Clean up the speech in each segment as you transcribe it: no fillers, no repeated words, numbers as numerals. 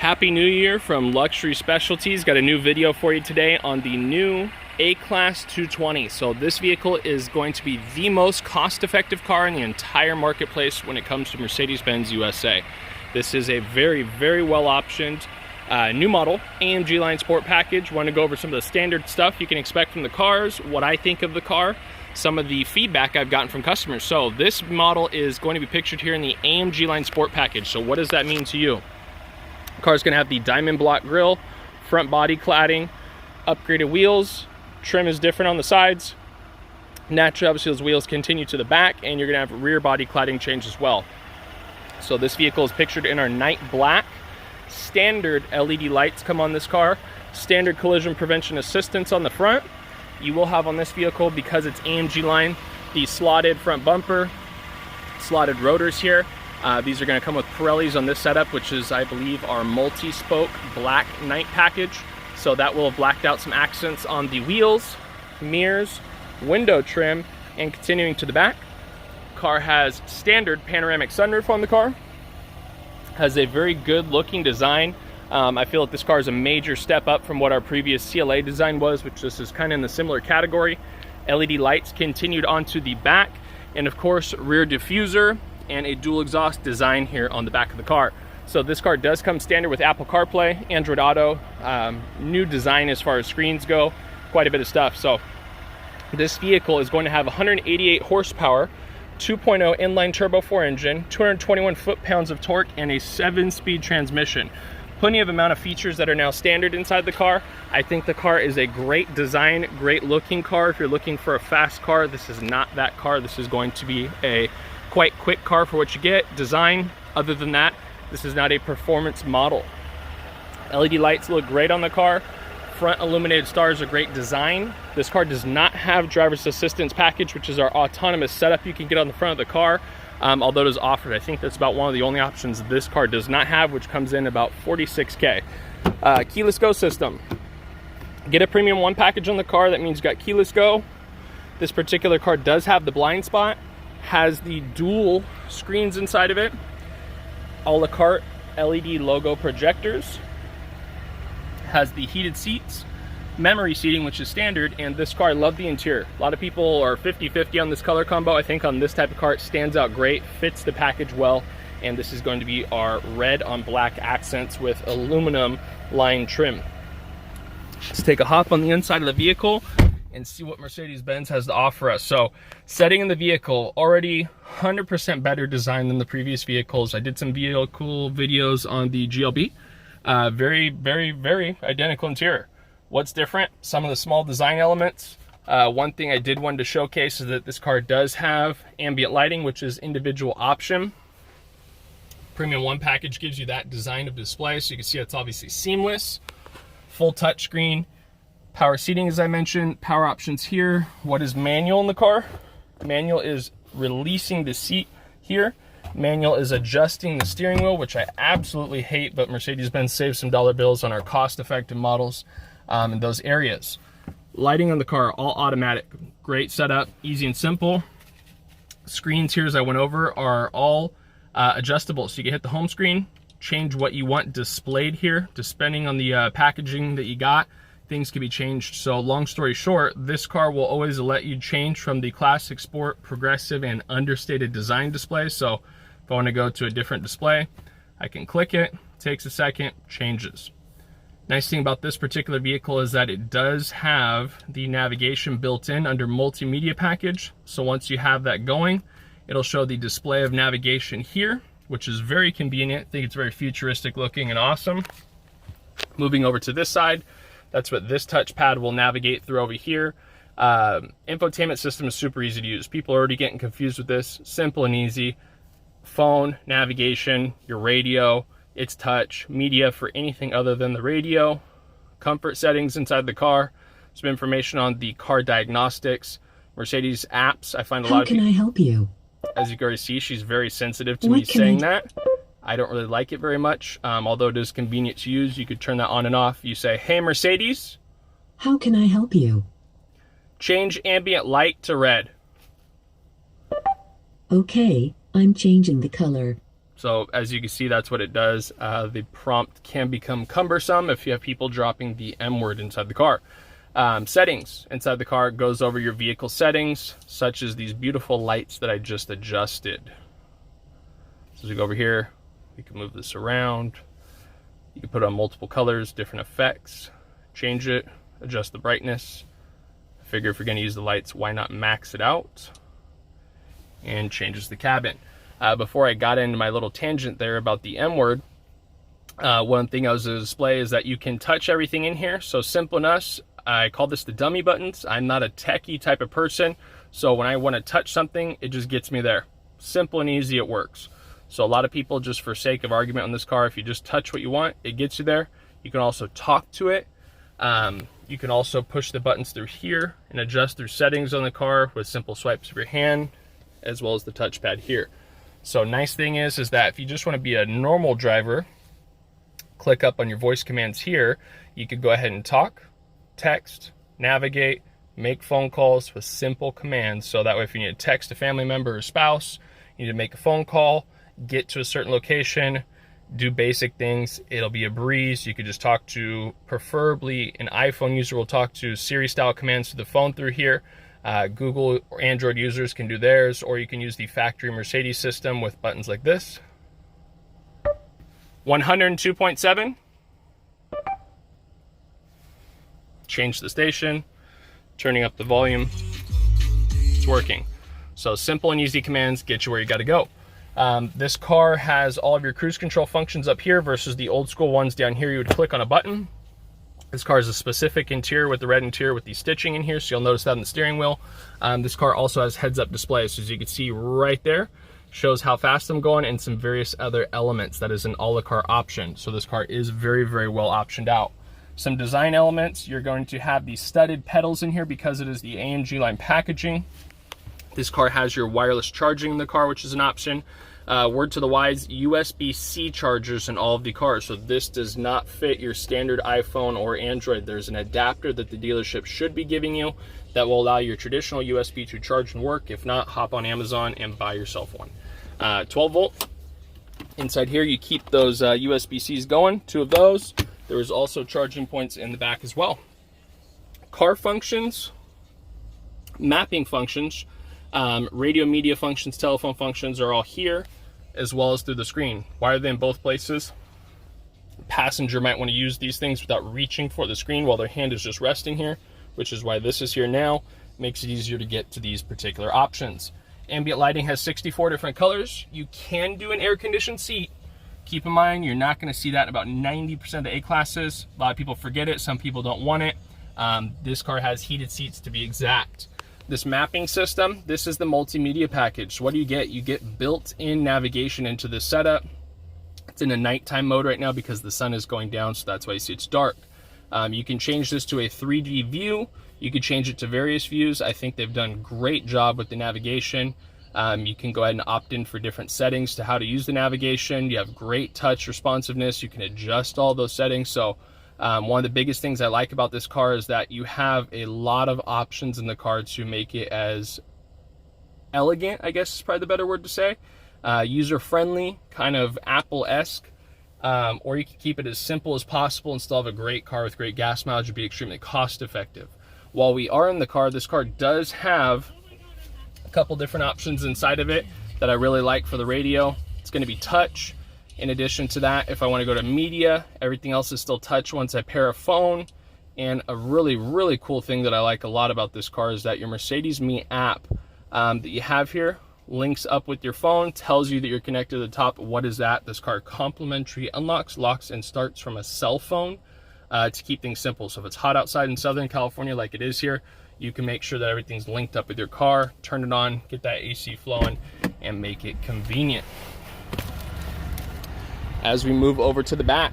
Happy New Year from Luxury Specialties. Got a new video for you today on the new A-Class 220. So this vehicle is going to be the most cost-effective car in the entire marketplace when it comes to Mercedes Benz USA. This is a very, very well-optioned new model AMG line sport package. Want to go over some of the standard stuff you can expect from the cars, what I think of the car, some of the feedback I've gotten from customers. So this model is going to be pictured here in the AMG line sport package. So what does that mean to you? The car's going to have the diamond block grille, front body cladding, upgraded wheels, trim is different on the sides. Naturally, obviously, those wheels continue to the back, and you're going to have rear body cladding change as well. So this vehicle is pictured in our night black. Standard LED lights come on this car. Standard collision prevention assistance on the front. You will have on this vehicle, because it's AMG line, the slotted front bumper, slotted rotors here. These are going to come with Pirellis on this setup, which is, I believe, our multi-spoke black night package. So that will have blacked out some accents on the wheels, mirrors, window trim, and continuing to the back. Car has standard panoramic sunroof on the car. Has a very good looking design. I feel that this car is a major step up from what our previous CLA design was, which this is kind of in the similar category. LED lights continued onto the back, and of course rear diffuser and a dual exhaust design here on the back of the car. So this car does come standard with Apple CarPlay, Android Auto, new design as far as screens go, quite a bit of stuff. So this vehicle is going to have 188 horsepower, 2.0 inline turbo 4 engine, 221 foot-pounds of torque, and a 7-speed transmission. Plenty of amount of features that are now standard inside the car. I think the car is a great design, great looking car. If you're looking for a fast car, this is not that car. This is going to be a quite quick car for what you get. Design, other than that, this is not a performance model. LED lights look great on the car. Front illuminated stars are great design. This car does not have driver's assistance package, which is our autonomous setup you can get on the front of the car. Although it is offered, I think that's about one of the only options this car does not have, which comes in about $46K. Keyless go system. Get a premium 1 package on the car. That means you got keyless go. This particular car does have the blind spot, has the dual screens inside of it, a la carte LED logo projectors, has the heated seats, memory seating, which is standard, and this car, I love the interior. A lot of people are 50-50 on this color combo. I think on this type of car, it stands out great, fits the package well, and this is going to be our red on black accents with aluminum line trim. Let's take a hop on the inside of the vehicle and see what Mercedes-Benz has to offer us. So, setting in the vehicle, already 100% better design than the previous vehicles. I did some vehicle videos on the GLB. Very, very, very identical interior. What's different? Some of the small design elements. One thing I did want to showcase is that this car does have ambient lighting, which is individual option. Premium 1 package gives you that design of display, so you can see it's obviously seamless. Full touchscreen. Power seating, as I mentioned. Power options here. What is manual in the car? Manual is releasing the seat here. Manual is adjusting the steering wheel, which I absolutely hate, but Mercedes-Benz saves some dollar bills on our cost-effective models in those areas. Lighting on the car, all automatic. Great setup, easy and simple. Screens here, as I went over, are all adjustable. So you can hit the home screen, change what you want displayed here, depending on the packaging that you got. Things can be changed. So long story short, this car will always let you change from the classic, sport, progressive, and understated design display. So if I want to go to a different display, I can click it, takes a second, changes. Nice thing about this particular vehicle is that it does have the navigation built in under multimedia package. So once you have that going, it'll show the display of navigation here, which is very convenient. I think it's very futuristic looking and awesome. Moving over to this side, that's what this touchpad will navigate through over here. Infotainment system is super easy to use. People are already getting confused with this. Simple and easy. Phone, navigation, your radio, it's touch, media for anything other than the radio, comfort settings inside the car, some information on the car diagnostics, Mercedes apps. I find a lot of people. How can I help you? As you can already see, she's very sensitive to me saying that. I don't really like it very much. Although it is convenient to use, you could turn that on and off. You say, "Hey Mercedes, how can I help you? Change ambient light to red." Okay, I'm changing the color. So as you can see, that's what it does. The prompt can become cumbersome if you have people dropping the M word inside the car. Settings inside the car goes over your vehicle settings, such as these beautiful lights that I just adjusted. So as we go over here, we can move this around. You can put on multiple colors, different effects, change it, adjust the brightness. I figure if you're going to use the lights, why not max it out? And changes the cabin. Before I got into my little tangent there about the M word, one thing I was going to display is that you can touch everything in here. So simple enough, I call this the dummy buttons. I'm not a techie type of person, so when I want to touch something, it just gets me there. Simple and easy, it works. So a lot of people, just for sake of argument on this car, if you just touch what you want, it gets you there. You can also talk to it. You can also push the buttons through here and adjust through settings on the car with simple swipes of your hand, as well as the touchpad here. So nice thing is that if you just want to be a normal driver, click up on your voice commands here. You could go ahead and talk, text, navigate, make phone calls with simple commands. So that way if you need to text a family member or spouse, you need to make a phone call, get to a certain location, do basic things, it'll be a breeze. You could just talk to, preferably an iPhone user will talk to Siri style commands to the phone through here. Google or Android users can do theirs, or you can use the factory Mercedes system with buttons like this. 102.7. Change the station, turning up the volume, it's working. So simple and easy commands get you where you got to go. This car has all of your cruise control functions up here versus the old school ones down here. You would click on a button. This car is a specific interior with the red interior with the stitching in here, so you'll notice that on the steering wheel. This car also has heads-up display, so as you can see right there, shows how fast I'm going and some various other elements. That is an all-car option, so this car is very, very well optioned out. Some design elements, you're going to have these studded pedals in here because it is the AMG line packaging. This car has your wireless charging in the car, which is an option. Word to the wise, USB-C chargers in all of the cars. So this does not fit your standard iPhone or Android. There's an adapter that the dealership should be giving you that will allow your traditional USB to charge and work. If not, hop on Amazon and buy yourself one. 12 volt. Inside here, you keep those USB-Cs going, 2 of those. There is also charging points in the back as well. Car functions, mapping functions, radio media functions, telephone functions are all here, as well as through the screen. Why are they in both places? Passenger might want to use these things without reaching for the screen while their hand is just resting here, which is why this is here now. Makes it easier to get to these particular options. Ambient lighting has 64 different colors. You can do an air-conditioned seat. Keep in mind, you're not going to see that in about 90% of the A-classes. A lot of people forget it. Some people don't want it. This car has heated seats to be exact. This mapping system, this is the multimedia package. So what do you get? You get built-in navigation into this setup. It's in a nighttime mode right now because the sun is going down, so that's why you see it's dark. You can change this to a 3D view. You can change it to various views. I think they've done a great job with the navigation. You can go ahead and opt in for different settings to how to use the navigation. You have great touch responsiveness. You can adjust all those settings. So one of the biggest things I like about this car is that you have a lot of options in the car to make it as elegant, I guess is probably the better word to say. User-friendly, kind of Apple-esque. Or you can keep it as simple as possible and still have a great car with great gas mileage and be extremely cost-effective. While we are in the car, this car does have a couple different options inside of it that I really like for the radio. It's going to be touch. In addition to that, if I want to go to media, everything else is still touch once I pair a phone. And a really, really cool thing that I like a lot about this car is that your Mercedes Me app that you have here links up with your phone, tells you that you're connected to the top. What is that? This car complimentary unlocks, locks, and starts from a cell phone to keep things simple. So if it's hot outside in Southern California like it is here, you can make sure that everything's linked up with your car, turn it on, get that AC flowing, and make it convenient. As we move over to the back,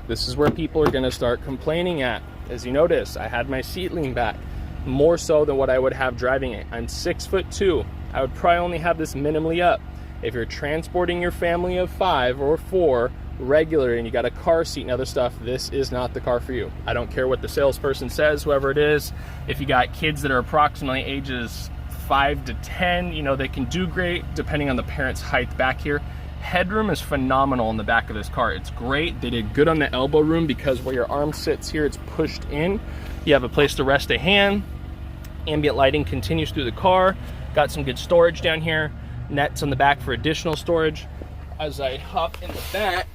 this is where people are going to start complaining at. As you notice, I had my seat lean back more so than what I would have driving it. I'm 6'2". I would probably only have this minimally up. If you're transporting your family of 5 or 4 regular and you got a car seat and other stuff, this is not the car for you. I don't care what the salesperson says, whoever it is. If you got kids that are approximately ages 5 to 10, you know, they can do great depending on the parent's height back here. Headroom is phenomenal in the back of this car. It's great. They did good on the elbow room because where your arm sits here, it's pushed in. You have a place to rest a hand. Ambient lighting continues through the car. Got some good storage down here. Nets on the back for additional storage. As I hop in the back,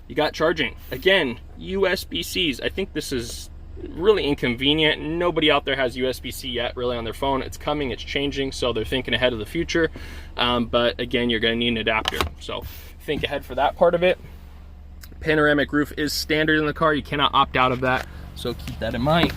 you got charging. Again, USB-Cs. I think this is really inconvenient. Nobody out there has USB-C yet really on their phone. It's coming, it's changing, so they're thinking ahead of the future. But again, you're gonna need an adapter. So think ahead for that part of it. Panoramic roof is standard in the car. You cannot opt out of that, so keep that in mind.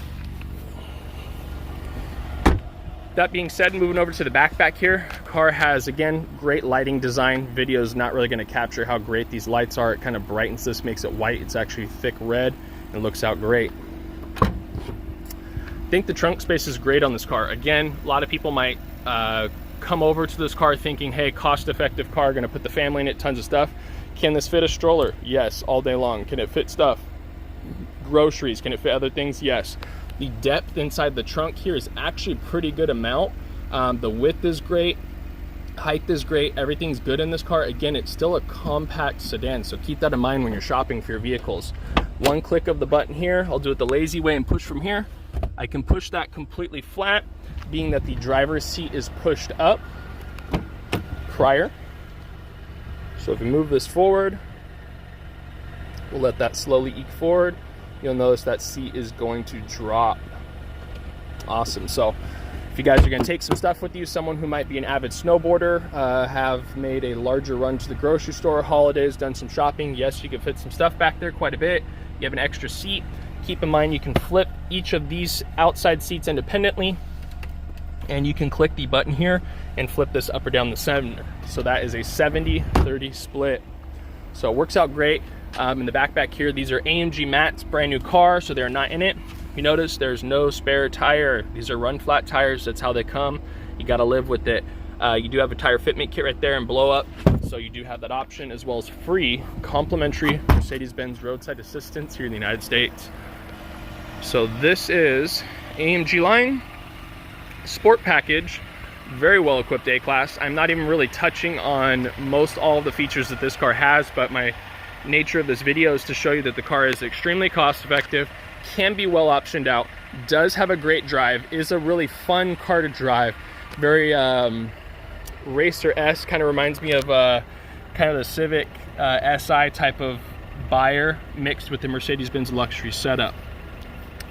That being said, moving over to the back here, car has, again, great lighting design. Video is not really gonna capture how great these lights are. It kind of brightens this, makes it white. It's actually thick red and looks out great. I think the trunk space is great on this car. Again, a lot of people might come over to this car thinking, hey, cost-effective car, gonna put the family in it, tons of stuff. Can this fit a stroller? Yes, all day long. Can it fit stuff? Groceries, can it fit other things? Yes. The depth inside the trunk here is actually a pretty good amount. The width is great, height is great, everything's good in this car. Again, it's still a compact sedan, so keep that in mind when you're shopping for your vehicles. One click of the button here, I'll do it the lazy way and push from here. I can push that completely flat, being that the driver's seat is pushed up prior. So if we move this forward, we'll let that slowly eke forward. You'll notice that seat is going to drop. Awesome. So if you guys are going to take some stuff with you, someone who might be an avid snowboarder, have made a larger run to the grocery store, holidays, done some shopping, yes, you can fit some stuff back there quite a bit. You have an extra seat. Keep in mind you can flip each of these outside seats independently, and you can click the button here and flip this up or down the center. So that is a 70-30 split. So it works out great. In the back here, these are AMG mats, brand new car, so they're not in it. You notice there's no spare tire. These are run flat tires. That's how they come. You got to live with it. You do have a tire fitment kit right there and blow up, so you do have that option, as well as free complimentary Mercedes Benz roadside assistance here in the United States. So this is AMG line sport package, very well equipped A-Class. I'm not even really touching on most all of the features that this car has, but my nature of this video is to show you that the car is extremely cost effective, can be well optioned out, does have a great drive, is a really fun car to drive, very racer-esque, kind of reminds me of kind of the Civic SI type of buyer mixed with the Mercedes Benz luxury setup.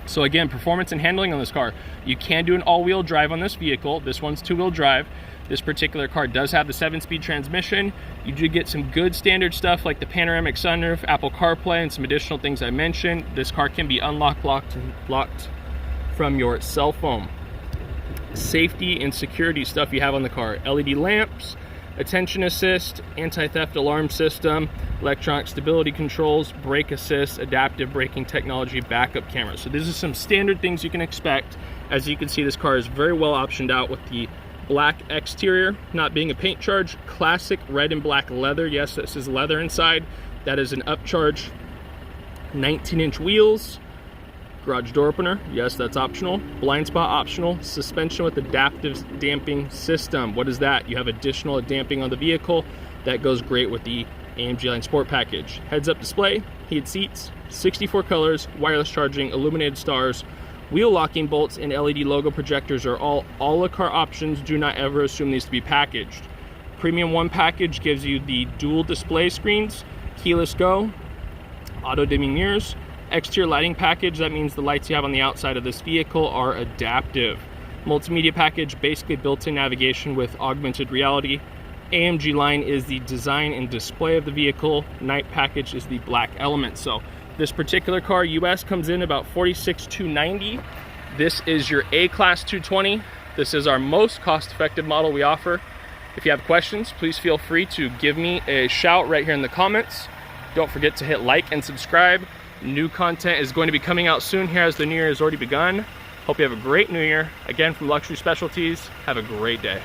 So again, performance and handling on this car. You can do an all-wheel drive on this vehicle. This one's two-wheel drive. This particular car does have the 7-speed transmission. You do get some good standard stuff like the panoramic sunroof, Apple CarPlay, and some additional things I mentioned. This car can be unlocked, locked from your cell phone. Safety and security stuff you have on the car. LED lamps, attention assist, anti-theft alarm system, electronic stability controls, brake assist, adaptive braking technology, backup camera. So these are some standard things you can expect. As you can see, this car is very well optioned out with the black exterior, not being a paint charge, classic red and black leather. Yes, this is leather inside. That is an upcharge 19-inch wheels. Garage door opener, yes, that's optional. Blind spot optional. Suspension with adaptive damping system. What is that? You have additional damping on the vehicle. That goes great with the AMG Line Sport Package. Heads-up display, heated seats, 64 colors, wireless charging, illuminated stars, wheel locking bolts, and LED logo projectors are all a la carte options. Do not ever assume these to be packaged. Premium 1 package gives you the dual display screens, keyless go, auto dimming mirrors. Exterior lighting package, that means the lights you have on the outside of this vehicle are adaptive. Multimedia package, basically built-in navigation with augmented reality. AMG line is the design and display of the vehicle. Night package is the black element. So this particular car, US, comes in about $46,290. This is your A-Class 220. This is our most cost-effective model we offer. If you have questions, please feel free to give me a shout right here in the comments. Don't forget to hit like and subscribe. New content is going to be coming out soon here as the new year has already begun. Hope you have a great new year. Again, from Luxury Specialties, have a great day.